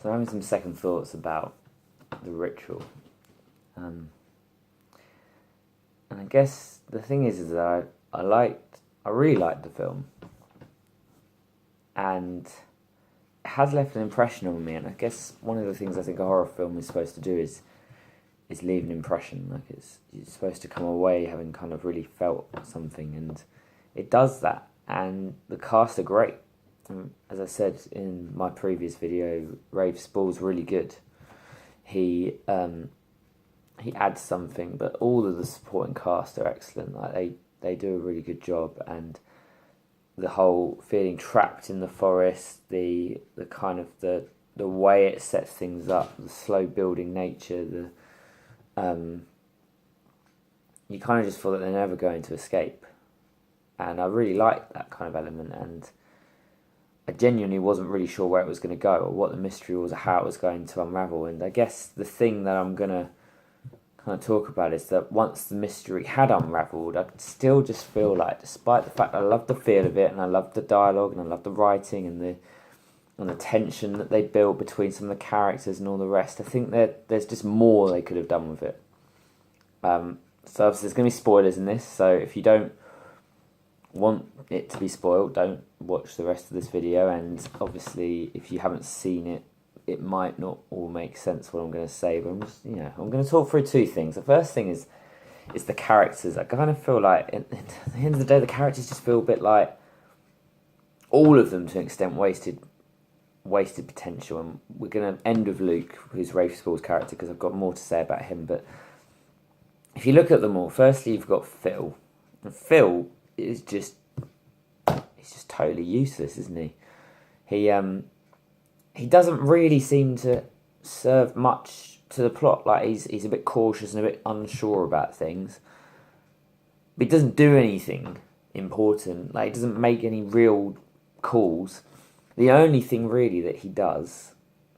So I'm having some second thoughts about the ritual. And I guess the thing is that I really liked the film, and it has left an impression on me. And I guess one of the things I think a horror film is supposed to do is leave an impression. Like you're supposed to come away having kind of really felt something, and it does that. And the cast are great. As I said in my previous video, Rafe Spall's really good. He adds something, but all of the supporting cast are excellent. Like they do a really good job, and the whole feeling trapped in the forest, the kind of the way it sets things up, the slow building nature, you kind of just feel that they're never going to escape, and I really like that kind of element. And I genuinely wasn't really sure where it was going to go, or what the mystery was, or how it was going to unravel. And I guess the thing that I'm going to kind of talk about is that once the mystery had unravelled, I could still just feel like, despite the fact that I loved the feel of it, and I loved the dialogue, and I loved the writing, and the tension that they built between some of the characters and all the rest, I think that there's just more they could have done with it. So obviously there's going to be spoilers in this, so if you don't want it to be spoiled, don't watch the rest of this video. And obviously if you haven't seen it, it might not all make sense what I'm going to say, but I'm going to talk through two things. The first thing is the characters. I kind of feel like at the end of the day, the characters just feel a bit like, all of them to an extent, wasted potential. And we're going to end with Luke, who's Rafe Spall's character, because I've got more to say about him. But if you look at them all, firstly you've got Phil, and Phil is he's just totally useless, isn't he? He doesn't really seem to serve much to the plot. Like he's a bit cautious and a bit unsure about things. But he doesn't do anything important. Like he doesn't make any real calls. The only thing really that he does,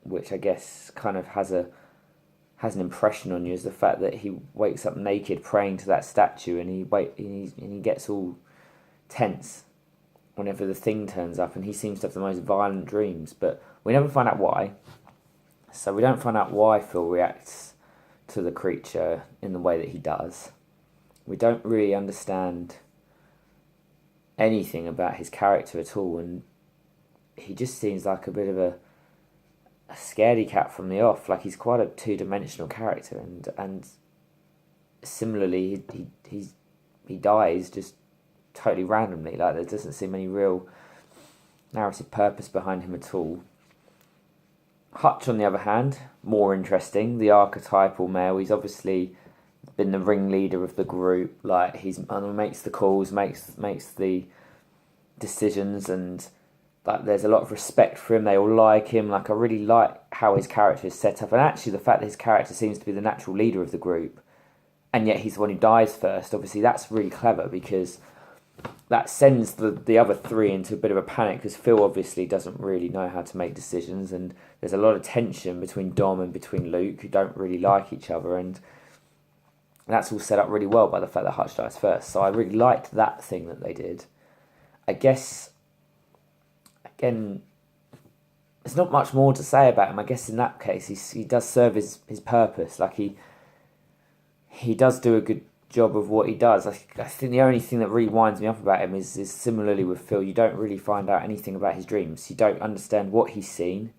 which I guess kind of has an impression on you, is the fact that he wakes up naked praying to that statue, and he gets all tense whenever the thing turns up, and he seems to have the most violent dreams, but we never find out why. So we don't find out why Phil reacts to the creature in the way that he does. We don't really understand anything about his character at all, and he just seems like a bit of a scaredy cat from the off. Like he's quite a two-dimensional character, and similarly he dies just totally randomly. Like there doesn't seem any real narrative purpose behind him at all. Hutch, on the other hand, more interesting. The archetypal male. He's obviously been the ringleader of the group. Like he makes the calls, makes the decisions, and like there's a lot of respect for him. They all like him. Like I really like how his character is set up, and actually the fact that his character seems to be the natural leader of the group, and yet he's the one who dies first. Obviously that's really clever, because that sends the other three into a bit of a panic, because Phil obviously doesn't really know how to make decisions, and there's a lot of tension between Dom and between Luke, who don't really like each other, and that's all set up really well by the fact that Hutch dies first. So I really liked that thing that they did. I guess, again, there's not much more to say about him. I guess in that case he does serve his purpose. Like he does do a good job of what he does. I think the only thing that really winds me up about him is similarly with Phil, you don't really find out anything about his dreams. You don't understand what he's seen.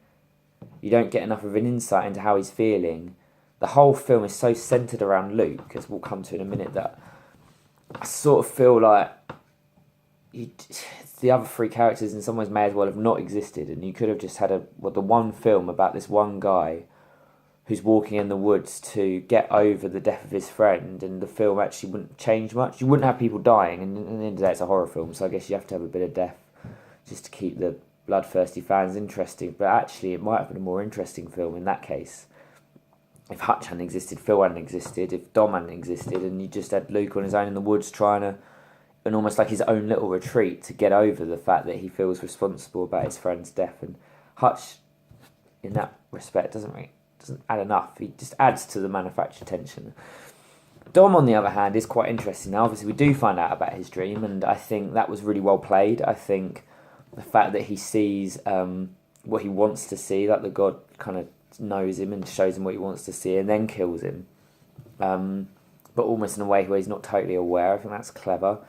You don't get enough of an insight into how he's feeling. The whole film is so centred around Luke, as we'll come to in a minute, that I sort of feel like the other three characters in some ways may as well have not existed, and you could have just had the one film about this one guy who's walking in the woods to get over the death of his friend, and the film actually wouldn't change much. You wouldn't have people dying, and at the end of the day it's a horror film, so I guess you have to have a bit of death just to keep the bloodthirsty fans interesting. But actually it might have been a more interesting film in that case if Hutch hadn't existed, Phil hadn't existed, if Dom hadn't existed, and you just had Luke on his own in the woods trying to, and almost like his own little retreat to get over the fact that he feels responsible about his friend's death. And Hutch, in that respect, doesn't add enough. He just adds to the manufactured tension. Dom, on the other hand, is quite interesting. Now, obviously, we do find out about his dream, and I think that was really well played. I think the fact that he sees what he wants to see, like the god kind of knows him and shows him what he wants to see and then kills him, but almost in a way where he's not totally aware. I think that's clever.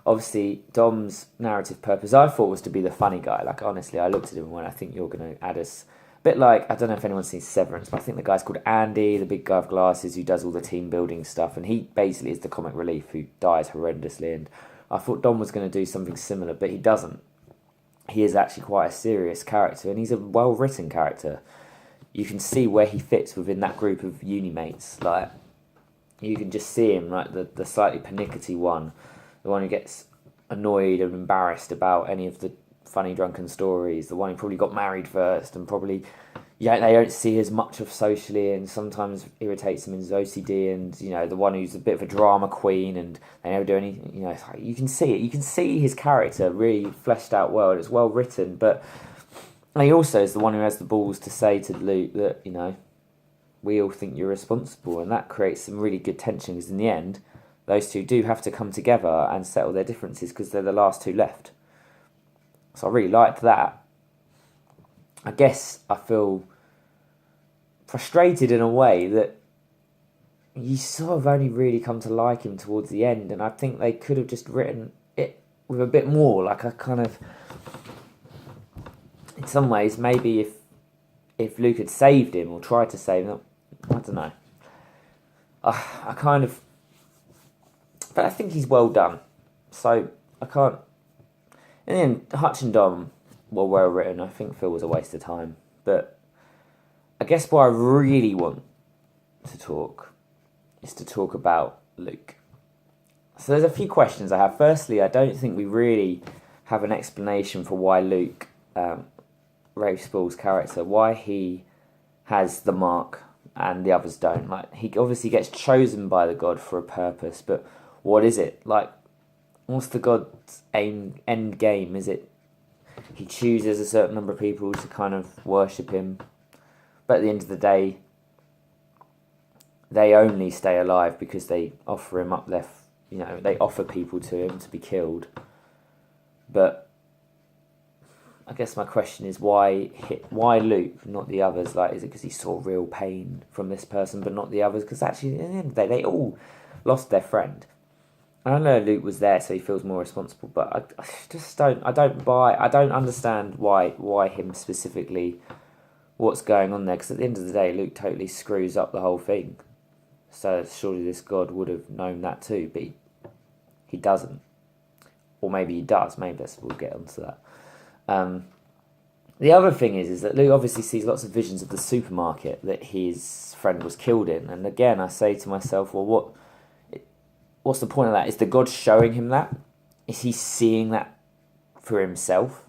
Obviously, Dom's narrative purpose I thought was to be the funny guy. Like, honestly, I looked at him and went, I think you're going to add us a bit like, I don't know if anyone's seen Severance, but I think the guy's called Andy, the big guy with glasses who does all the team building stuff, and he basically is the comic relief who dies horrendously, and I thought Dom was going to do something similar, but he doesn't. He is actually quite a serious character, and he's a well-written character. You can see where he fits within that group of uni mates. Like, you can just see him, like the slightly pernickety one, the one who gets annoyed and embarrassed about any of the funny drunken stories, the one who probably got married first and probably they don't see as much of socially and sometimes irritates them in his OCD, and the one who's a bit of a drama queen and they never do anything. You can see it. You can see his character really fleshed out well. It's well written, but he also is the one who has the balls to say to Luke that we all think you're responsible, and that creates some really good tension because in the end those two do have to come together and settle their differences because they're the last two left. So I really liked that. I guess I feel frustrated in a way that you sort of only really come to like him towards the end, and I think they could have just written it with a bit more. Like, I kind of, in some ways, maybe if Luke had saved him or tried to save him, I don't know. I kind of, but I think he's well done. So I can't. In the end, Hutch and Dom were well written. I think Phil was a waste of time. But I guess what I really want to talk is to talk about Luke. So there's a few questions I have. Firstly, I don't think we really have an explanation for why Luke, Rafe Spall's character, why he has the mark and the others don't. Like, he obviously gets chosen by the god for a purpose, but what is it? Like, what's the god's end game? Is it he chooses a certain number of people to kind of worship him, but at the end of the day, they only stay alive because they offer him up they offer people to him to be killed. But I guess my question is why Luke, not the others? Like, is it because he saw real pain from this person, but not the others? Because actually, at the end of the day, they all lost their friend. I know Luke was there, so he feels more responsible, but I just don't understand why him specifically, what's going on there, because at the end of the day, Luke totally screws up the whole thing. So surely this god would have known that too, but he doesn't. Or maybe he does, we'll get onto that. The other thing is that Luke obviously sees lots of visions of the supermarket that his friend was killed in, and again, I say to myself, well, what's the point of that? Is the god showing him that? Is he seeing that for himself?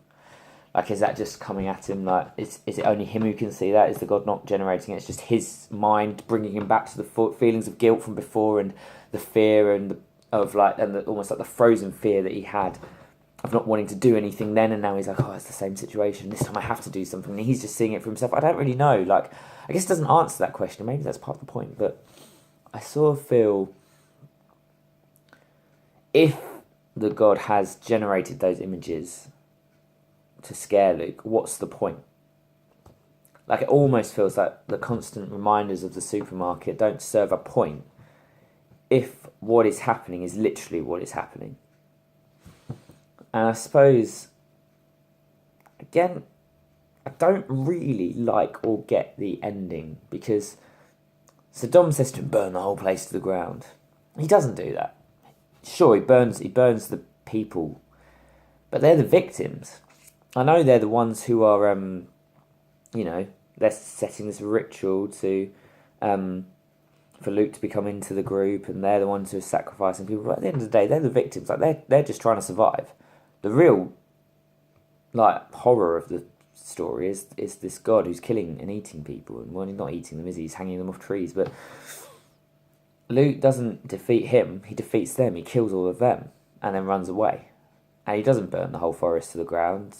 Like, is that just coming at him? Like, is it only him who can see that? Is the god not generating it? It's just his mind bringing him back to the feelings of guilt from before, and the fear and almost like the frozen fear that he had of not wanting to do anything then, and now he's like, oh, it's the same situation. This time I have to do something, and he's just seeing it for himself. I don't really know. Like, I guess it doesn't answer that question. Maybe that's part of the point, but I sort of feel, if the god has generated those images to scare Luke, what's the point? Like, it almost feels like the constant reminders of the supermarket don't serve a point if what is happening is literally what is happening. And I suppose, again, I don't really like or get the ending, because so Dom says to him, burn the whole place to the ground. He doesn't do that. Sure, he burns the people, but they're the victims. I know they're the ones who are, they're setting this ritual to, for Luke to become into the group, and they're the ones who are sacrificing people. But at the end of the day, they're the victims. Like, they're just trying to survive. The real, horror of the story is this god who's killing and eating people, and well, he's not eating them, is he? He's hanging them off trees, but Luke doesn't defeat him, he defeats them, he kills all of them, and then runs away. And he doesn't burn the whole forest to the ground,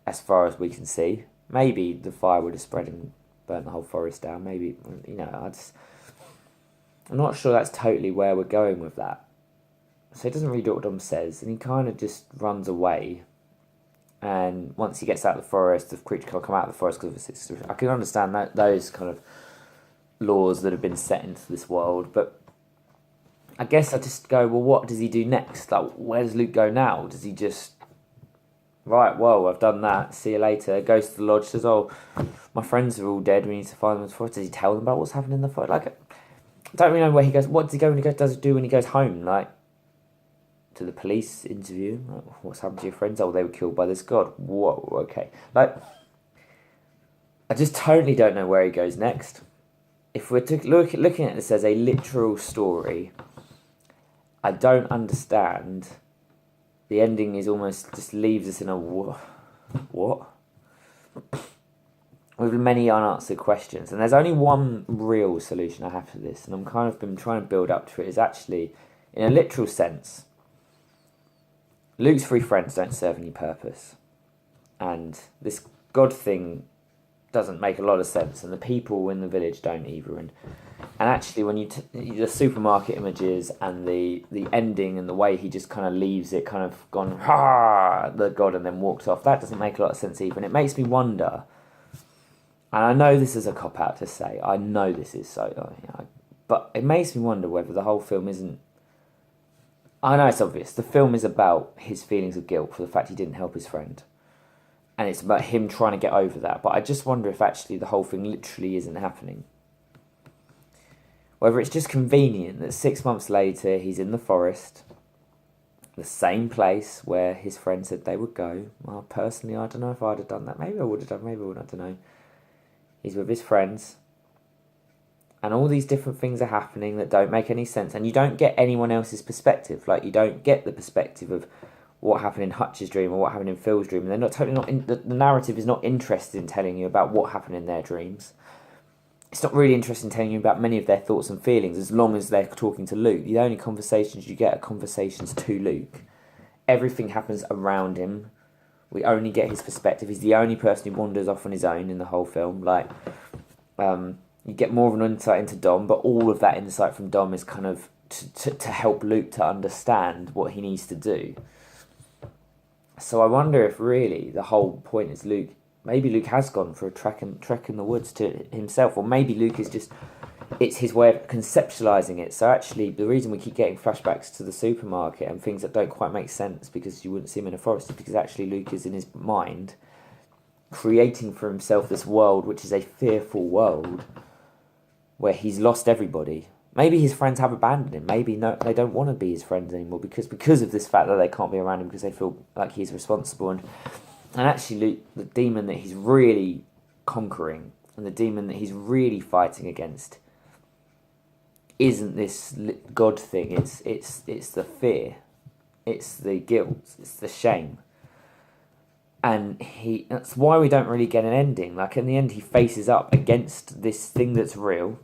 as far as we can see. Maybe the fire would have spread and burnt the whole forest down, maybe, I'm not sure that's totally where we're going with that. So he doesn't really do what Dom says, and he kind of just runs away. and once he gets out of the forest, the creature can't come out of the forest because I can understand that those kind of laws that have been set into this world, but I guess I just go, well, what does he do next? Like, where does Luke go now? Does he just, right, well, I've done that, see you later, goes to the lodge, says, oh, my friends are all dead, we need to find them in the forest. Does he tell them about what's happening in the forest? Like, I don't really know where he goes. What does he go when he goes, does he do when he goes home? Like, to the police interview? Like, what's happened to your friends? Oh, they were killed by this god. Whoa, okay. Like, I just totally don't know where he goes next. If we're looking at this as a literal story, I don't understand. The ending is almost just leaves us in a what? With many unanswered questions. And there's only one real solution I have to this, and I'm kind of been trying to build up to it, is actually, in a literal sense, Luke's three friends don't serve any purpose. And this God thing doesn't make a lot of sense, and the people in the village don't either. And actually, when you the supermarket images and the ending and the way he just kind of leaves it, kind of gone ha the god, and then walks off, that doesn't make a lot of sense either. And it makes me wonder. And I know this is a cop out to say. I know this is so, but it makes me wonder whether the whole film isn't. I know it's obvious. The film is about his feelings of guilt for the fact he didn't help his friend. And it's about him trying to get over that. But I just wonder if actually the whole thing literally isn't happening. Whether it's just convenient that 6 months later he's in the forest, the same place where his friend said they would go. Well, personally, I don't know if I'd have done that. Maybe I would have done, maybe I wouldn't, I don't know. He's with his friends. And all these different things are happening that don't make any sense. And you don't get anyone else's perspective. Like, you don't get the perspective of what happened in Hutch's dream or what happened in Phil's dream. And they're not totally not the narrative is not interested in telling you about what happened in their dreams. It's not really interested in telling you about many of their thoughts and feelings as long as they're talking to Luke. The only conversations you get are conversations to Luke. Everything happens around him. We only get his perspective. He's the only person who wanders off on his own in the whole film. Like, you get more of an insight into Dom, but all of that insight from Dom is kind of to help Luke to understand what he needs to do. So I wonder if really the whole point is Luke. Maybe Luke has gone for a trek in the woods to himself, or maybe Luke is just, it's his way of conceptualizing it. So actually, the reason we keep getting flashbacks to the supermarket and things that don't quite make sense because you wouldn't see him in a forest is because actually Luke is in his mind creating for himself this world which is a fearful world where he's lost everybody. Maybe his friends have abandoned him. Maybe no, they don't want to be his friends anymore because of this fact that they can't be around him because they feel like he's responsible. And actually, Luke, the demon that he's really conquering and the demon that he's really fighting against isn't this God thing. It's the fear, it's the guilt, it's the shame. And that's why we don't really get an ending. Like, in the end, he faces up against this thing that's real.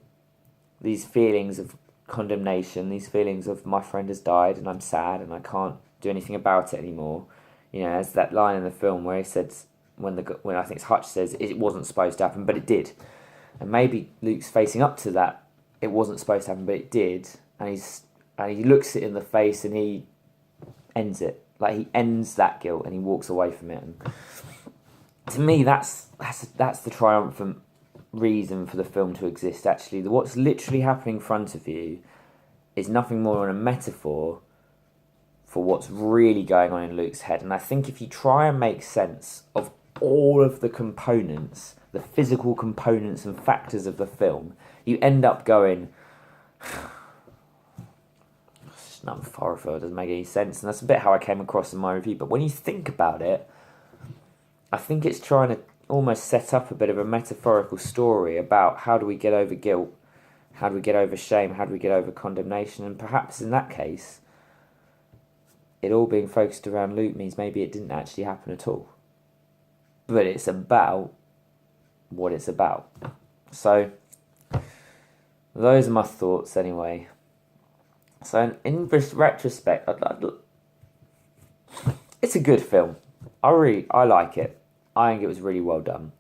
These feelings of condemnation, these feelings of my friend has died and I'm sad and I can't do anything about it anymore. You know, as that line in the film where he says, when I think it's Hutch says, it wasn't supposed to happen, but it did. And maybe Luke's facing up to that, it wasn't supposed to happen, but it did. And he looks it in the face and he ends it. Like, he ends that guilt and he walks away from it. And to me, that's the triumphant reason for the film to exist. Actually, what's literally happening in front of you is nothing more than a metaphor for what's really going on in Luke's head. And I think if you try and make sense of all of the components, the physical components and factors of the film, you end up going, none of horror film doesn't make any sense. And that's a bit how I came across in my review. But when you think about it, I think it's trying to almost set up a bit of a metaphorical story about how do we get over guilt, how do we get over shame, how do we get over condemnation. And perhaps in that case, it all being focused around Luke means maybe it didn't actually happen at all. But it's about what it's about. So, those are my thoughts anyway. So, in retrospect, it's a good film. I like it. I think it was really well done.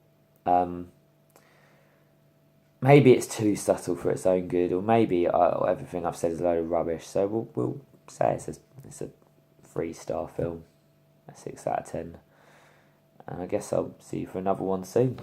Maybe it's too subtle for its own good, or maybe everything I've said is a load of rubbish. So we'll say it's a 3-star film, a 6 out of 10. and I guess I'll see you for another one soon.